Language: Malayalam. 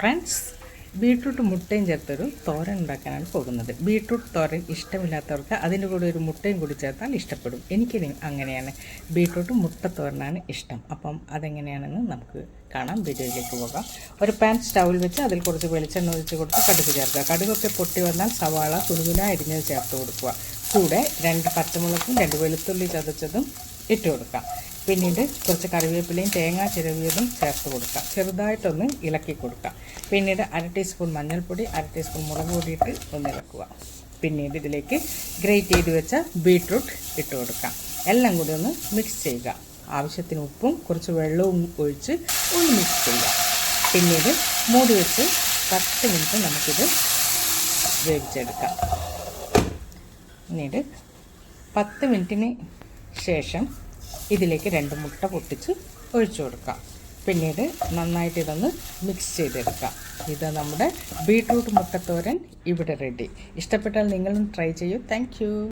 ഫ്രണ്ട്സ്, ബീട്രൂട്ട് മുട്ടയും ചേർത്തൊരു തോരൻ ഉണ്ടാക്കാനാണ് പോകുന്നത്. ബീട്രൂട്ട് തോരൻ ഇഷ്ടമില്ലാത്തവർക്ക് അതിൻ്റെ കൂടെ ഒരു മുട്ടയും കൂടി ചേർത്താൽ ഇഷ്ടപ്പെടും. എനിക്ക് അങ്ങനെയാണ്, ബീട്രൂട്ട് മുട്ട തോരനാണ് ഇഷ്ടം. അപ്പം അതെങ്ങനെയാണെന്ന് നമുക്ക് കാണാം. വീഡിയോയിലേക്ക് പോകാം. ഒരു പാൻ സ്റ്റൗവിൽ വെച്ച് അതിൽ കുറച്ച് വെളിച്ചെണ്ണ ഒഴിച്ച് കൊടുത്ത് കടുക് ചേർക്കുക. കടുകൊക്കെ പൊട്ടി വന്നാൽ സവാള കുനുകുന അരിഞ്ഞത് ചേർത്ത് കൊടുക്കുക. കൂടെ 2 പച്ചമുളകും 2 വെളുത്തുള്ളി ചതച്ചതും ഇട്ട് കൊടുക്കാം. പിന്നീട് കുറച്ച് കറിവേപ്പിലയും തേങ്ങ ചിരവിയതും ചേർത്ത് കൊടുക്കാം. ചെറുതായിട്ടൊന്ന് ഇളക്കി കൊടുക്കാം. പിന്നീട് 1/2 ടീസ്പൂൺ മഞ്ഞൾപ്പൊടി, 1/2 ടീസ്പൂൺ മുളക് പൊടി ഇട്ട് ഒന്ന് ഇളക്കുക. പിന്നീട് ഇതിലേക്ക് ഗ്രേറ്റ് ചെയ്ത് വെച്ച ബീട്രൂട്ട് ഇട്ട് കൊടുക്കാം. എല്ലാം കൂടി ഒന്ന് മിക്സ് ചെയ്യുക. ആവശ്യത്തിന് ഉപ്പും കുറച്ച് വെള്ളവും ഒഴിച്ച് ഒന്ന് മിക്സ് ചെയ്യുക. പിന്നീട് മൂടി വെച്ച് 10 മിനിറ്റ് നമുക്കിത് വേവിച്ചെടുക്കാം. പിന്നീട് 10 മിനിറ്റിന് ശേഷം ഇതിലേക്ക് 2 മുട്ട പൊട്ടിച്ച് ഒഴിച്ചു കൊടുക്കാം. പിന്നീട് നന്നായിട്ട് ഇതൊന്ന് മിക്സ് ചെയ്തെടുക്കാം. ഇത് നമ്മുടെ ബീട്രൂട്ട് മുട്ടത്തോരൻ ഇവിടെ റെഡി. ഇഷ്ടപ്പെട്ടാൽ നിങ്ങളും ട്രൈ ചെയ്യൂ. താങ്ക്